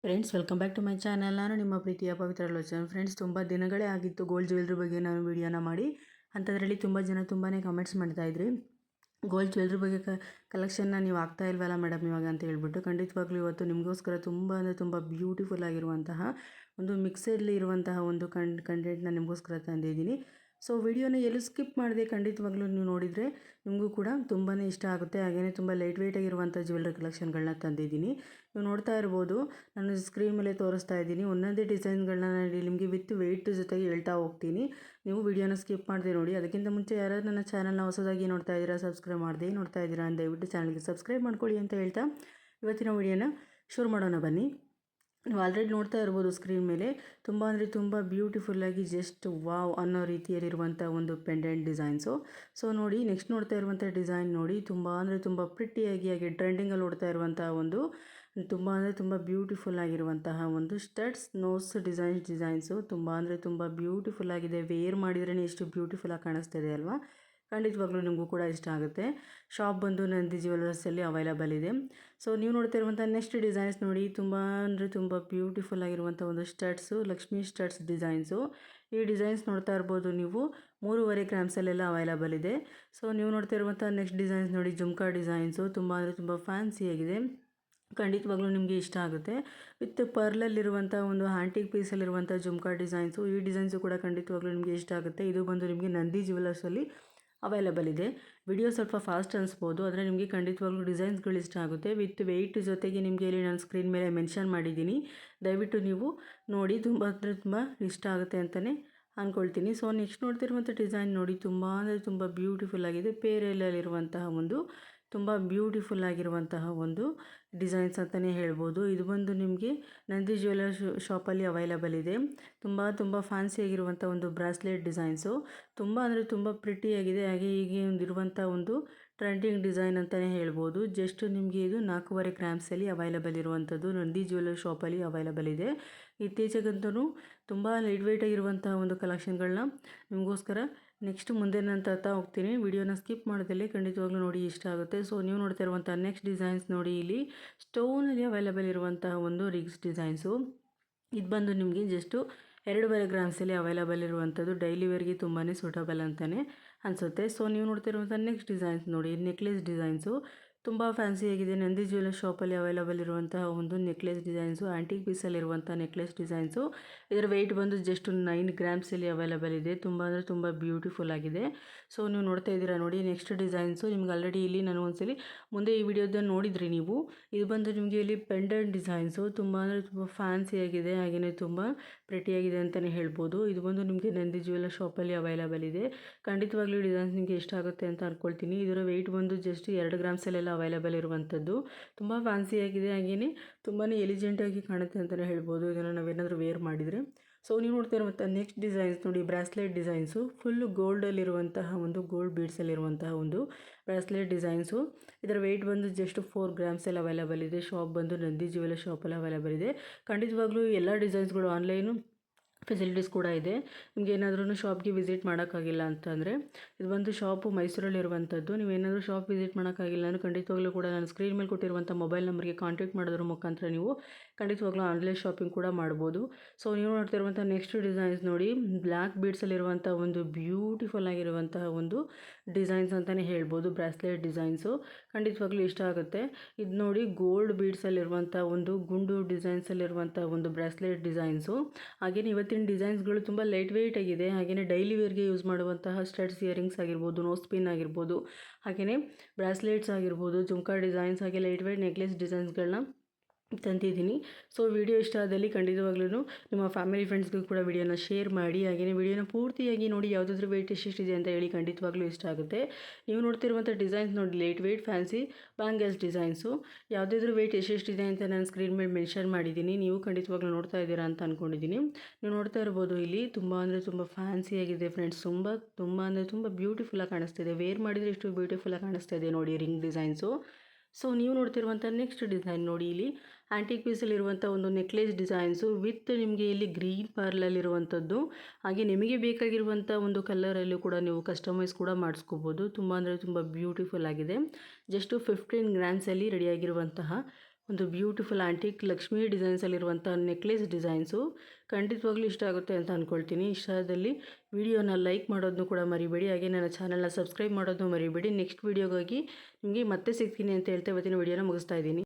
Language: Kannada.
Friends, welcome back to my channel. ನಾನು ನಿಮ್ಮ ಪ್ರೀತಿಯ ಪವಿತ್ರ ಲೋಚನ್. ಫ್ರೆಂಡ್ಸ್, ತುಂಬ ದಿನಗಳೇ ಆಗಿತ್ತು ಗೋಲ್ಡ್ ಜ್ಯುವೆಲ್ರಿ ಬಗ್ಗೆ ನಾನು ವಿಡಿಯೋನ ಮಾಡಿ. ಅಂಥದ್ರಲ್ಲಿ ತುಂಬ ಜನ ತುಂಬಾ ಕಮೆಂಟ್ಸ್ ಮಾಡ್ತಾಯಿದ್ರಿ, ಗೋಲ್ಡ್ ಜ್ಯುವೆಲ್ರಿ ಬಗ್ಗೆ ಕಲೆಕ್ಷನ್ನ ನೀವು ಆಗ್ತಾ ಇಲ್ವಲ್ಲ ಮೇಡಮ್ ಇವಾಗ ಅಂತ ಹೇಳ್ಬಿಟ್ಟು. ಖಂಡಿತವಾಗ್ಲೂ ಇವತ್ತು ನಿಮಗೋಸ್ಕರ ತುಂಬ ಅಂದರೆ ತುಂಬ ಬ್ಯೂಟಿಫುಲ್ ಆಗಿರುವಂತಹ ಒಂದು ಮಿಕ್ಸಲ್ಲಿ ಇರುವಂತಹ ಒಂದು ಕಂಟೆಂಟ್ನ ನಿಮಗೋಸ್ಕರ ತಂದಿದ್ದೀನಿ. ಸೊ ವಿಡಿಯೋನ ಎಲ್ಲೂ ಸ್ಕಿಪ್ ಮಾಡಿದೆ. ಖಂಡಿತವಾಗ್ಲೂ ನೀವು ನೋಡಿದರೆ ನಿಮಗೂ ಕೂಡ ತುಂಬಾ ಇಷ್ಟ ಆಗುತ್ತೆ. ಹಾಗೆಯೇ ತುಂಬ ಲೈಟ್ ವೆಯ್ಟ್ ಆಗಿರುವಂಥ ಜ್ಯುವೆಲ್ರಿ ಕಲೆಕ್ಷನ್ಗಳನ್ನ ತಂದಿದ್ದೀನಿ. ನೀವು ನೋಡ್ತಾ ಇರ್ಬೋದು, ನಾನು ಸ್ಕ್ರೀನ್ ಮೇಲೆ ತೋರಿಸ್ತಾ ಇದ್ದೀನಿ. ಒಂದೊಂದೇ ಡಿಸೈನ್ಗಳನ್ನ ನಾನು ನಿಮಗೆ ವಿತ್ ವೆಯ್ಟ್ ಜೊತೆಗೆ ಹೇಳ್ತಾ ಹೋಗ್ತೀನಿ. ನೀವು ವಿಡಿಯೋನ ಸ್ಕಿಪ್ ಮಾಡದೆ ನೋಡಿ. ಅದಕ್ಕಿಂತ ಮುಂಚೆ ಯಾರಾದ್ರು ನನ್ನ ಚಾನಲ್ನ ಹೊಸದಾಗಿ ನೋಡ್ತಾ ಇದ್ದೀರಾ, ಸಬ್ಸ್ಕ್ರೈಬ್ ಮಾಡದೆ ನೋಡ್ತಾ ಇದ್ದೀರಾ ಅಂತ ದಯವಿಟ್ಟು ಚಾನಲ್ಗೆ ಸಬ್ಸ್ಕ್ರೈಬ್ ಮಾಡ್ಕೊಳ್ಳಿ ಅಂತ ಹೇಳ್ತಾ ಇವತ್ತಿನ ವಿಡಿಯೋನ ಶುರು ಮಾಡೋಣ ಬನ್ನಿ. ನೀವು ಆಲ್ರೆಡಿ ನೋಡ್ತಾ ಇರ್ಬೋದು ಸ್ಕ್ರೀನ್ ಮೇಲೆ, ತುಂಬ ಅಂದರೆ ತುಂಬ ಬ್ಯೂಟಿಫುಲ್ಲಾಗಿ ಜಸ್ಟ್ ವಾವ್ ಅನ್ನೋ ರೀತಿಯಲ್ಲಿರುವಂಥ ಒಂದು ಪೆಂಡೆಂಟ್ ಡಿಸೈನ್ಸು. ಸೊ ನೋಡಿ, ನೆಕ್ಸ್ಟ್ ನೋಡ್ತಾ ಇರುವಂಥ ಡಿಸೈನ್ ನೋಡಿ, ತುಂಬ ಅಂದರೆ ತುಂಬ ಪ್ರಿಟ್ಟಿಯಾಗಿ ಹಾಗೆ ಟ್ರೆಂಡಿಂಗಲ್ಲಿ ನೋಡ್ತಾ ಇರುವಂಥ ಒಂದು ತುಂಬ ಅಂದರೆ ತುಂಬ ಬ್ಯೂಟಿಫುಲ್ ಆಗಿರುವಂತಹ ಒಂದು ಸ್ಟಡ್ಸ್ ನೋಸ್ ಡಿಸೈನ್ಸು ತುಂಬ ಅಂದರೆ ತುಂಬ ಬ್ಯೂಟಿಫುಲ್ ಆಗಿದೆ. ವೇರ್ ಮಾಡಿದ್ರೇ ಎಷ್ಟು ಬ್ಯೂಟಿಫುಲ್ಲಾಗಿ ಕಾಣಿಸ್ತಿದೆ ಅಲ್ವಾ. ಖಂಡಿತವಾಗ್ಲೂ ನಿಮಗೂ ಕೂಡ ಇಷ್ಟ ಆಗುತ್ತೆ. ಶಾಪ್ ಬಂದು ನಂದಿ ಜ್ಯುವೆಲರ್ಸಲ್ಲಿ ಅವೈಲಬಲ್ ಇದೆ. ಸೊ ನೀವು ನೋಡ್ತಾ ಇರುವಂಥ ನೆಕ್ಸ್ಟ್ ಡಿಸೈನ್ಸ್ ನೋಡಿ, ತುಂಬ ಅಂದರೆ ತುಂಬ ಬ್ಯೂಟಿಫುಲ್ ಆಗಿರುವಂಥ ಒಂದು ಸ್ಟಡ್ಸು, ಲಕ್ಷ್ಮೀ ಸ್ಟಡ್ಸ್ ಡಿಸೈನ್ಸು. ಈ ಡಿಸೈನ್ಸ್ ನೋಡ್ತಾ ಇರ್ಬೋದು ನೀವು, 3.5 ಗ್ರಾಮ್ಸಲ್ಲೆಲ್ಲ ಅವೈಲಬಲ್ ಇದೆ. ಸೊ ನೀವು ನೋಡ್ತಾ ಇರುವಂಥ ನೆಕ್ಸ್ಟ್ ಡಿಸೈನ್ಸ್ ನೋಡಿ, ಜುಮ್ಕಾ ಡಿಸೈನ್ಸು ತುಂಬ ಅಂದರೆ ತುಂಬ ಫ್ಯಾನ್ಸಿಯಾಗಿದೆ. ಖಂಡಿತವಾಗ್ಲೂ ನಿಮಗೆ ಇಷ್ಟ ಆಗುತ್ತೆ. ವಿತ್ ಪರ್ಲಲ್ಲಿರುವಂಥ ಒಂದು ಆಂಟಿಕ್ ಪೀಸಲ್ಲಿರುವಂಥ ಜುಮ್ಕಾ ಡಿಸೈನ್ಸು. ಈ ಡಿಸೈನ್ಸು ಕೂಡ ಖಂಡಿತವಾಗ್ಲೂ ನಿಮಗೆ ಇಷ್ಟ ಆಗುತ್ತೆ. ಇದು ಬಂದು ನಿಮಗೆ ನಂದಿ ಜ್ಯುವೆಲರ್ಸಲ್ಲಿ ಅವೈಲಬಲ್ ಇದೆ. ವಿಡಿಯೋ ಸ್ವಲ್ಪ ಫಾಸ್ಟ್ ಅನಿಸ್ಬೋದು, ಆದರೆ ನಿಮಗೆ ಖಂಡಿತವಾಗ್ಲೂ ಡಿಸೈನ್ಸ್ಗಳು ಇಷ್ಟ ಆಗುತ್ತೆ. ವಿತ್ ವೆಯ್ಟ್ ಜೊತೆಗೆ ನಿಮಗೆ ಇಲ್ಲಿ ನಾನು ಸ್ಕ್ರೀನ್ ಮೇಲೆ ಮೆನ್ಷನ್ ಮಾಡಿದ್ದೀನಿ. ದಯವಿಟ್ಟು ನೀವು ನೋಡಿ, ತುಂಬ ಅಂದರೆ ತುಂಬ ಇಷ್ಟ ಆಗುತ್ತೆ ಅಂತಲೇ ಅಂದ್ಕೊಳ್ತೀನಿ. ಸೊ ನೆಕ್ಸ್ಟ್ ನೋಡ್ತಿರುವಂಥ ಡಿಸೈನ್ ನೋಡಿ, ತುಂಬ ಅಂದರೆ ತುಂಬ ಬ್ಯೂಟಿಫುಲ್ ಆಗಿದೆ. ಪೇರಲಲ್ಲಿರುವಂತಹ ಒಂದು ತುಂಬ ಬ್ಯೂಟಿಫುಲ್ ಆಗಿರುವಂತಹ ಒಂದು ಡಿಸೈನ್ಸ್ ಅಂತಲೇ ಹೇಳ್ಬೋದು. ಇದು ಬಂದು ನಿಮಗೆ ನಂದಿ ಜ್ಯುವೆಲರ್ಸ್ ಶಾಪಲ್ಲಿ ಅವೈಲಬಲ್ ಇದೆ. ತುಂಬ ಫ್ಯಾನ್ಸಿಯಾಗಿರುವಂಥ ಒಂದು ಬ್ರಾಸ್ಲೆಟ್ ಡಿಸೈನ್ಸು. ತುಂಬ ಅಂದರೆ ತುಂಬ ಪ್ರಿಟ್ಟಿಯಾಗಿದೆ. ಹಾಗೆ ಹೀಗೆ ಒಂದಿರುವಂಥ ಒಂದು ಟ್ರೆಂಡಿಂಗ್ ಡಿಸೈನ್ ಅಂತಲೇ ಹೇಳ್ಬೋದು. ಜಸ್ಟ್ ನಿಮಗೆ ಇದು 4.5 ಗ್ರಾಮ್ಸಲ್ಲಿ ಅವೈಲಬಲ್ ಇರುವಂಥದ್ದು ನಂದಿ ಜ್ಯುವೆಲರ್ ಶಾಪಲ್ಲಿ ಅವೈಲಬಲ್ ಇದೆ. ಇತ್ತೀಚೆಗಂತೂ ತುಂಬ ಲೈಟ್ ವೆಯ್ಟ್ ಆಗಿರುವಂತಹ ಒಂದು ಕಲೆಕ್ಷನ್ಗಳನ್ನ ನಿಮಗೋಸ್ಕರ ನೆಕ್ಸ್ಟ್ ಮುಂದೆ ನಾನು ತರ್ತಾ ಹೋಗ್ತೀನಿ. ವಿಡಿಯೋನ ಸ್ಕಿಪ್ ಮಾಡೋದಲ್ಲೇ ಖಂಡಿತವಾಗ್ಲೂ ನೋಡಿ, ಇಷ್ಟ ಆಗುತ್ತೆ. ಸೊ ನೀವು ನೋಡ್ತಾ ಇರುವಂಥ ನೆಕ್ಸ್ಟ್ ಡಿಸೈನ್ಸ್ ನೋಡಿ, ಇಲ್ಲಿ ಸ್ಟೋನಲ್ಲಿ ಅವೈಲಬಲ್ ಇರುವಂತಹ ಒಂದು ರಿಗ್ಸ್ ಡಿಸೈನ್ಸು. ಇದು ಬಂದು ನಿಮಗೆ ಜಸ್ಟು 2.5 ಗ್ರಾಮ್ಸಲ್ಲಿ ಅವೈಲಬಲ್ ಇರುವಂಥದ್ದು. ಡೈಲಿ ವೇರ್ಗೆ ತುಂಬಾ ಸೂಟಬಲ್ ಅಂತಲೇ ಅನಿಸುತ್ತೆ. ಸೊ ನೀವು ನೋಡ್ತಿರುವಂಥ ನೆಕ್ಸ್ಟ್ ಡಿಸೈನ್ಸ್ ನೋಡಿ, ನೆಕ್ಲೆಸ್ ಡಿಸೈನ್ಸು. ತುಂಬ ಫ್ಯಾನ್ಸಿಯಾಗಿದೆ. ನಂದಿ ಜ್ಯುವೆಲರ್ ಶಾಪಲ್ಲಿ ಅವೈಲಬಲ್ ಇರುವಂತಹ ಒಂದು ನೆಕ್ಲೆಸ್ ಡಿಸೈನ್ಸು, ಆ್ಯಂಟಿಕ್ ಪೀಸಲ್ಲಿರುವಂಥ ನೆಕ್ಲೆಸ್ ಡಿಸೈನ್ಸು. ಇದರ ವೆಯ್ಟ್ ಬಂದು ಜಸ್ಟ್ 9 ಗ್ರಾಮ್ಸಲ್ಲಿ ಅವೈಲಬಲ್ ಇದೆ. ತುಂಬ ಅಂದರೆ ತುಂಬ ಬ್ಯೂಟಿಫುಲ್ ಆಗಿದೆ. ಸೊ ನೀವು ನೋಡ್ತಾ ಇದ್ದೀರಾ ನೋಡಿ, ನೆಕ್ಸ್ಟ್ ಡಿಸೈನ್ಸು. ನಿಮ್ಗೆ ಆಲ್ರೆಡಿ ಇಲ್ಲಿ ನಾನು ಒಂದ್ಸಲಿ ಮುಂದೆ ಈ ವಿಡಿಯೋದಲ್ಲಿ ನೋಡಿದ್ರಿ ನೀವು. ಇದು ಬಂದು ನಿಮಗೆ ಇಲ್ಲಿ ಪೆಂಡೆಂಟ್ ಡಿಸೈನ್ಸು. ತುಂಬ ಅಂದರೆ ತುಂಬ ಫ್ಯಾನ್ಸಿಯಾಗಿದೆ, ಹಾಗೆಯೇ ತುಂಬ ಪ್ರಿಟಿಯಾಗಿದೆ ಅಂತಲೇ ಹೇಳ್ಬೋದು. ಇದು ಬಂದು ನಿಮಗೆ ನಂದಿ ಜ್ಯುವೆಲರ್ ಶಾಪಲ್ಲಿ ಅವೈಲಬಲ್ ಇದೆ. ಖಂಡಿತವಾಗ್ಲೂ ಡಿಸೈನ್ಸ್ ನಿಮಗೆ ಇಷ್ಟ ಆಗುತ್ತೆ ಅಂತ ಅಂದ್ಕೊಳ್ತೀನಿ. ಇದರ ವೆಯ್ಟ್ ಬಂದು ಜಸ್ಟ್ 2 ಗ್ರಾಮ್ಸಲ್ಲೆಲ್ಲ ಅವೈಲಬಲ್ ಇರುವಂಥದ್ದು. ತುಂಬ ಫ್ಯಾನ್ಸಿಯಾಗಿದೆ, ಹಾಗೆಯೇ ತುಂಬಾ ಎಲಿಜೆಂಟಾಗಿ ಕಾಣುತ್ತೆ ಅಂತಲೇ ಹೇಳ್ಬೋದು ಇದನ್ನು ನಾವೇನಾದರೂ ವೇರ್ ಮಾಡಿದರೆ. ಸೊ ನೀವು ನೋಡ್ತಾ ಇರುವಂಥ ನೆಕ್ಸ್ಟ್ ಡಿಸೈನ್ಸ್ ನೋಡಿ, ಬ್ರಾಸ್ಲೆಟ್ ಡಿಸೈನ್ಸು. ಫುಲ್ಲು ಗೋಲ್ಡಲ್ಲಿರುವಂತಹ ಒಂದು ಗೋಲ್ಡ್ ಬೀಡ್ಸಲ್ಲಿರುವಂತಹ ಒಂದು ಬ್ರಾಸ್ಲೆಟ್ ಡಿಸೈನ್ಸು. ಇದರ ವೆಯ್ಟ್ ಬಂದು ಜಸ್ಟ್ 4 ಗ್ರಾಮ್ಸಲ್ಲಿ ಅವೈಲಬಲ್ ಇದೆ. ಶಾಪ್ ಬಂದು ನಂದಿ ಜ್ಯುವೆಲರ್ ಶಾಪಲ್ಲಿ ಅವೈಲಬಲ್ ಇದೆ. ಖಂಡಿತವಾಗ್ಲೂ ಎಲ್ಲ ಡಿಸೈನ್ಸ್ಗಳು ಆನ್ಲೈನು ಫೆಸಿಲಿಟೀಸ್ ಕೂಡ ಇದೆ. ನಿಮ್ಗೆ ಏನಾದ್ರೂ ಶಾಪ್ಗೆ ವಿಸಿಟ್ ಮಾಡೋಕ್ಕಾಗಿಲ್ಲ ಅಂತಂದರೆ, ಇದು ಬಂದು ಶಾಪು ಮೈಸೂರಲ್ಲಿರುವಂಥದ್ದು. ನೀವೇನಾದರೂ ಶಾಪ್ ವಿಸಿಟ್ ಮಾಡೋಕ್ಕಾಗಿಲ್ಲ ಅಂದರೆ ಖಂಡಿತವಾಗ್ಲೂ ಕೂಡ ನಾನು ಸ್ಕ್ರೀನ್ ಮೇಲೆ ಕೊಟ್ಟಿರುವಂಥ ಮೊಬೈಲ್ ನಂಬರ್ಗೆ ಕಾಂಟ್ಯಾಕ್ಟ್ ಮಾಡೋದ್ರ ಮುಖಾಂತರ ನೀವು ಖಂಡಿತವಾಗ್ಲೂ ಆನ್ಲೈನ್ ಶಾಪಿಂಗ್ ಕೂಡ ಮಾಡ್ಬೋದು. ಸೊ ನೀವು ನೋಡ್ತಿರುವಂಥ ನೆಕ್ಸ್ಟ್ ಡಿಸೈನ್ಸ್ ನೋಡಿ, ಬ್ಲ್ಯಾಕ್ ಬೀಡ್ಸಲ್ಲಿರುವಂಥ ಒಂದು ಬ್ಯೂಟಿಫುಲ್ ಆಗಿರುವಂತಹ ಒಂದು ಡಿಸೈನ್ಸ್ ಅಂತಲೇ ಹೇಳ್ಬೋದು. ಬ್ರಾಸ್ಲೆಟ್ ಡಿಸೈನ್ಸು ಖಂಡಿತವಾಗ್ಲೂ ಇಷ್ಟ ಆಗುತ್ತೆ. ಇದು ನೋಡಿ, ಗೋಲ್ಡ್ ಬೀಡ್ಸಲ್ಲಿರುವಂಥ ಒಂದು ಗುಂಡು ಡಿಸೈನ್ಸಲ್ಲಿರುವಂಥ ಒಂದು ಬ್ರಾಸ್ಲೆಟ್ ಡಿಸೈನ್ಸು. ಹಾಗೆಯೇ ಇವತ್ತಿನ ಡಿಸೈನ್ಸ್ಗಳು ತುಂಬ ಲೈಟ್ ವೆಯ್ಟ್ ಆಗಿದೆ. ಹಾಗೆಯೇ ಡೈಲಿ ವೇರ್ಗೆ ಯೂಸ್ ಮಾಡುವಂತಹ ಸ್ಟಡ್ಸ್ ಇಯರಿಂಗ್ಸ್ ಆಗಿರ್ಬೋದು, ನೋಸ್ ಪಿನ್ ಆಗಿರ್ಬೋದು, ಹಾಗೆಯೇ ಬ್ರಾಸ್ಲೆಟ್ಸ್ ಆಗಿರ್ಬೋದು, ಜುಮ್ಕಾ ಡಿಸೈನ್ಸ್, ಹಾಗೆ ಲೈಟ್ ವೆಯ್ಟ್ ನೆಕ್ಲೆಸ್ ಡಿಸೈನ್ಸ್ಗಳನ್ನ ತಂದಿದ್ದೀನಿ. ಸೊ ವಿಡಿಯೋ ಇಷ್ಟ ಆದಲ್ಲಿ ಖಂಡಿತವಾಗ್ಲೂ ನಿಮ್ಮ ಫ್ಯಾಮಿಲಿ ಫ್ರೆಂಡ್ಸ್ಗೂ ಕೂಡ ವಿಡಿಯೋನ ಶೇರ್ ಮಾಡಿ. ಹಾಗೆಯೇ ವಿಡಿಯೋನ ಪೂರ್ತಿಯಾಗಿ ನೋಡಿ, ಯಾವುದಾದ್ರೂ ವೆಯ್ಟ್ ಎಷ್ಟಿದೆ ಅಂತ ಹೇಳಿ, ಖಂಡಿತವಾಗ್ಲೂ ಇಷ್ಟ ಆಗುತ್ತೆ. ನೀವು ನೋಡ್ತಿರುವಂಥ ಡಿಸೈನ್ಸ್ ನೋಡಿ, light weight fancy bangles designs. ಯಾವುದಾದ್ರೂ ವೆಯ್ಟ್ ಎಷ್ಟೆಷ್ಟಿದೆ ಅಂತ ನಾನು ಸ್ಕ್ರೀನ್ ಮೇಲೆ ಮೆನ್ಷನ್ ಮಾಡಿದ್ದೀನಿ. ನೀವು ಖಂಡಿತವಾಗ್ಲೂ ನೋಡ್ತಾ ಇದ್ದೀರಾ ಅಂತ ಅಂದ್ಕೊಂಡಿದ್ದೀನಿ. ನೀವು ನೋಡ್ತಾ ಇರ್ಬೋದು, ಇಲ್ಲಿ ತುಂಬ ಅಂದರೆ ತುಂಬ ಫ್ಯಾನ್ಸಿಯಾಗಿದೆ ಫ್ರೆಂಡ್ಸ್. ತುಂಬ ಅಂದರೆ ತುಂಬ ಬ್ಯೂಟಿಫುಲ್ಲಾಗಿ ಕಾಣಿಸ್ತಿದೆ. ವೇರ್ ಮಾಡಿದರೆ ಎಷ್ಟು ಬ್ಯೂಟಿಫುಲ್ಲಾಗಿ ಕಾಣಿಸ್ತಾ ಇದೆ ನೋಡಿ, ರಿಂಗ್ ಡಿಸೈನ್ಸು. ಸೊ ನೀವು ನೋಡ್ತಿರುವಂಥ ನೆಕ್ಸ್ಟ್ ಡಿಸೈನ್ ನೋಡಿ, ಇಲ್ಲಿ ಆ್ಯಂಟಿಕ್ ಪೀಸಲ್ಲಿರುವಂಥ ಒಂದು ನೆಕ್ಲೆಸ್ ಡಿಸೈನ್ಸು ವಿತ್ ನಿಮಗೆ ಇಲ್ಲಿ ಗ್ರೀನ್ ಪರ್ಲಲ್ಲಿರುವಂಥದ್ದು. ಹಾಗೆ ನಿಮಗೆ ಬೇಕಾಗಿರುವಂಥ ಒಂದು ಕಲರಲ್ಲೂ ಕೂಡ ನೀವು ಕಸ್ಟಮೈಸ್ ಕೂಡ ಮಾಡಿಸ್ಕೋಬೋದು. ತುಂಬ ಅಂದರೆ ತುಂಬ ಬ್ಯೂಟಿಫುಲ್ ಆಗಿದೆ. ಜಸ್ಟು 15 ಗ್ರಾಮ್ಸಲ್ಲಿ ರೆಡಿಯಾಗಿರುವಂತಹ ಒಂದು ಬ್ಯೂಟಿಫುಲ್ ಆಂಟಿಕ್ ಲಕ್ಷ್ಮಿ ಡಿಸೈನ್ಸಲ್ಲಿರುವಂಥ ನೆಕ್ಲೆಸ್ ಡಿಸೈನ್ಸು. ಖಂಡಿತವಾಗ್ಲೂ ಇಷ್ಟ ಆಗುತ್ತೆ ಅಂತ ಅಂದ್ಕೊಳ್ತೀನಿ. ಇಷ್ಟದಲ್ಲಿ ವಿಡಿಯೋನ ಲೈಕ್ ಮಾಡೋದನ್ನು ಕೂಡ ಮರಿಬೇಡಿ, ಹಾಗೆ ನನ್ನ ಚಾನಲ್ನ ಸಬ್ಸ್ಕ್ರೈಬ್ ಮಾಡೋದನ್ನು ಮರಿಬೇಡಿ. ನೆಕ್ಸ್ಟ್ ವೀಡಿಯೋಗಾಗಿ ನಿಮಗೆ ಮತ್ತೆ ಸಿಗ್ತೀನಿ ಅಂತ ಹೇಳ್ತಾ ಇವತ್ತಿನ ವಿಡಿಯೋನ ಮುಗಿಸ್ತಾ ಇದ್ದೀನಿ.